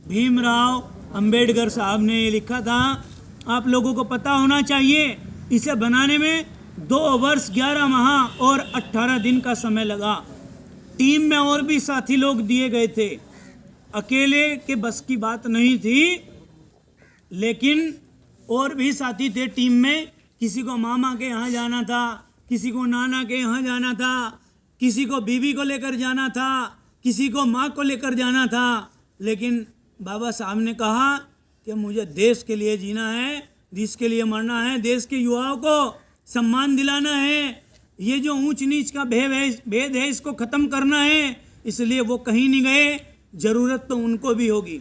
भीमराव अंबेडकर साहब ने लिखा था। आप लोगों को पता होना चाहिए, इसे बनाने में 2 वर्ष 11 माह और 18 दिन का समय लगा। टीम में और भी साथी लोग दिए गए थे, अकेले के बस की बात नहीं थी, लेकिन और भी साथी थे टीम में। किसी को मामा के यहाँ जाना था, किसी को नाना के यहाँ जाना था, किसी को बीवी को लेकर जाना था, किसी को माँ को लेकर जाना था। लेकिन बाबा साहब ने कहा कि मुझे देश के लिए जीना है, देश के लिए मरना है, देश के युवाओं को सम्मान दिलाना है, ये जो ऊंच नीच का भेद है इसको ख़त्म करना है। इसलिए वो कहीं नहीं गए, ज़रूरत तो उनको भी होगी।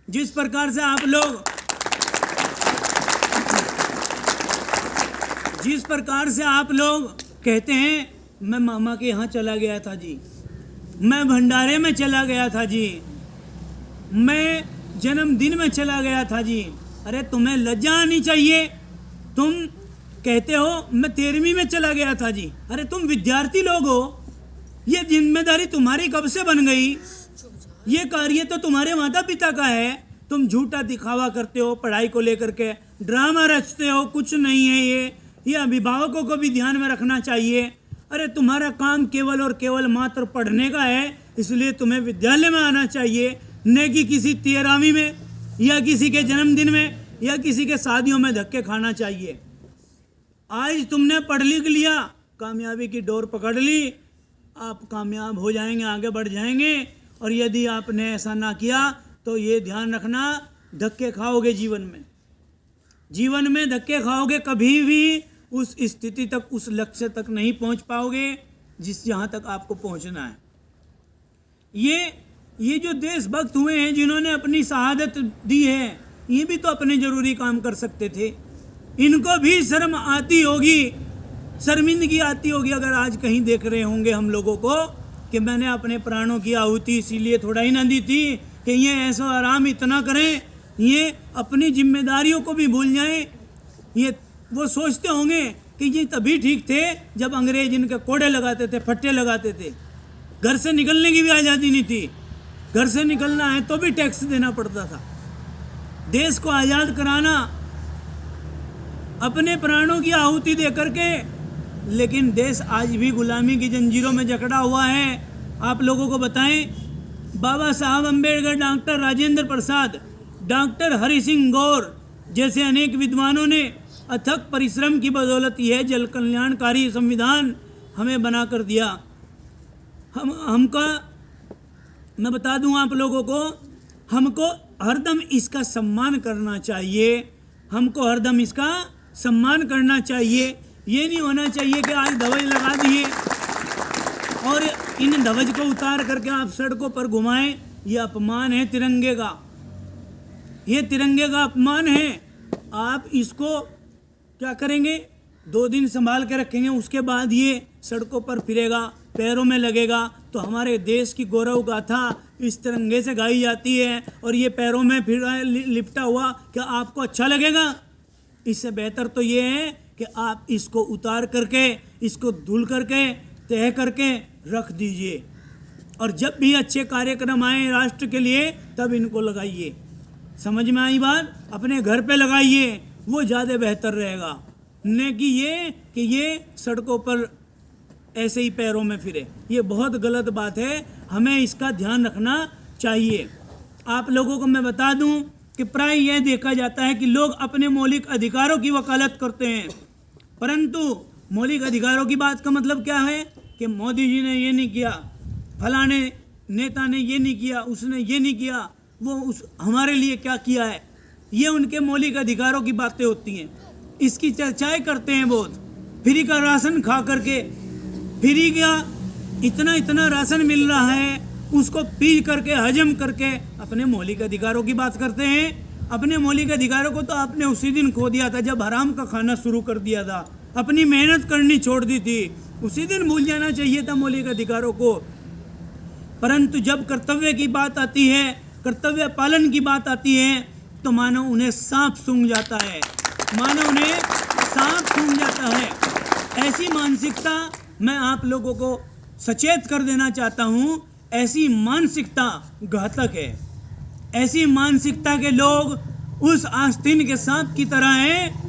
जिस प्रकार से आप लोग कहते हैं मैं मामा के यहाँ चला गया था जी, मैं भंडारे में चला गया था जी, मैं जन्मदिन में चला गया था जी। अरे तुम्हें लज्जा आनी चाहिए। तुम कहते हो मैं 13वीं में चला गया था जी। अरे तुम विद्यार्थी लोग हो, ये जिम्मेदारी तुम्हारी कब से बन गई? ये कार्य तो तुम्हारे माता पिता का है। तुम झूठा दिखावा करते हो, पढ़ाई को लेकर के ड्रामा रचते हो, कुछ नहीं है ये अभिभावकों को भी ध्यान में रखना चाहिए। अरे तुम्हारा काम केवल और केवल मात्र पढ़ने का है, इसलिए तुम्हें विद्यालय में आना चाहिए, न कि किसी 13वीं में या किसी के जन्मदिन में या किसी के शादियों में धक्के खाना चाहिए। आज तुमने पढ़ लिख लिया, कामयाबी की डोर पकड़ ली, आप कामयाब हो जाएंगे, आगे बढ़ जाएंगे। और यदि आपने ऐसा ना किया तो ये ध्यान रखना, धक्के खाओगे जीवन में धक्के खाओगे, कभी भी उस स्थिति तक, उस लक्ष्य तक नहीं पहुंच पाओगे जहाँ तक आपको पहुंचना है। ये जो देशभक्त हुए हैं जिन्होंने अपनी शहादत दी है, ये भी तो अपने जरूरी काम कर सकते थे। इनको भी शर्म आती होगी, शर्मिंदगी आती होगी अगर आज कहीं देख रहे होंगे हम लोगों को कि मैंने अपने प्राणों की आहुति इसीलिए थोड़ा ही ना दी थी कि ये ऐसा आराम इतना करें, ये अपनी जिम्मेदारियों को भी भूल जाएं। ये वो सोचते होंगे कि ये तभी ठीक थे जब अंग्रेज इनके कोड़े लगाते थे, फट्टे लगाते थे। घर से निकलने की भी आज़ादी नहीं थी, घर से निकलना है तो भी टैक्स देना पड़ता था। देश को आज़ाद कराना अपने प्राणों की आहुति दे करके, लेकिन देश आज भी गुलामी की जंजीरों में जकड़ा हुआ है। आप लोगों को बताएं, बाबा साहब अम्बेडकर, डॉक्टर राजेंद्र प्रसाद, डॉक्टर हरि सिंह गौर जैसे अनेक विद्वानों ने अथक परिश्रम की बदौलत यह जल कल्याणकारी संविधान हमें बना कर दिया। मैं बता दूं आप लोगों को, हमको हरदम इसका सम्मान करना चाहिए, हमको हरदम इसका सम्मान करना चाहिए। ये नहीं होना चाहिए कि आज ध्वज लगा दिए और इन ध्वज को उतार करके आप सड़कों पर घुमाएं। ये अपमान है तिरंगे का, ये तिरंगे का अपमान है। आप इसको क्या करेंगे, 2 दिन संभाल के रखेंगे, उसके बाद ये सड़कों पर फिरेगा, पैरों में लगेगा, तो हमारे देश की गौरव गाथा इस तिरंगे से गाई जाती है और ये पैरों में फिर लिपटा हुआ, क्या आपको अच्छा लगेगा? इससे बेहतर तो ये है कि आप इसको उतार करके, इसको धुल करके, तय करके रख दीजिए और जब भी अच्छे कार्यक्रम आए राष्ट्र के लिए तब इनको लगाइए। समझ में आई बात? अपने घर पे लगाइए, वो ज़्यादा बेहतर रहेगा, न कि ये सड़कों पर ऐसे ही पैरों में फिरे। ये बहुत गलत बात है, हमें इसका ध्यान रखना चाहिए। आप लोगों को मैं बता दूं कि प्राय यह देखा जाता है कि लोग अपने मौलिक अधिकारों की वकालत करते हैं, परंतु मौलिक अधिकारों की बात का मतलब क्या है कि मोदी जी ने ये नहीं किया, फलाने नेता ने ये नहीं किया, उसने ये नहीं किया, वो हमारे लिए क्या किया है, ये उनके मौलिक अधिकारों की बातें होती हैं। इसकी चर्चाएं करते हैं बहुत। फ्री का राशन खा करके, फ्री का इतना राशन मिल रहा है, उसको पी करके, हजम करके अपने मौलिक अधिकारों की बात करते हैं। अपने मौलिक अधिकारों को तो आपने उसी दिन खो दिया था जब हराम का खाना शुरू कर दिया था, अपनी मेहनत करनी छोड़ दी थी, उसी दिन भूल जाना चाहिए था मौलिक अधिकारों को। परंतु जब कर्तव्य की बात आती है, कर्तव्य पालन की बात आती है, तो मानो उन्हें सांप सूंघ जाता है, मानो उन्हें सांप सूंघ जाता है। ऐसी मानसिकता मैं आप लोगों को सचेत कर देना चाहता हूँ, ऐसी मानसिकता घातक है। ऐसी मानसिकता के लोग उस आस्तीन के सांप की तरह हैं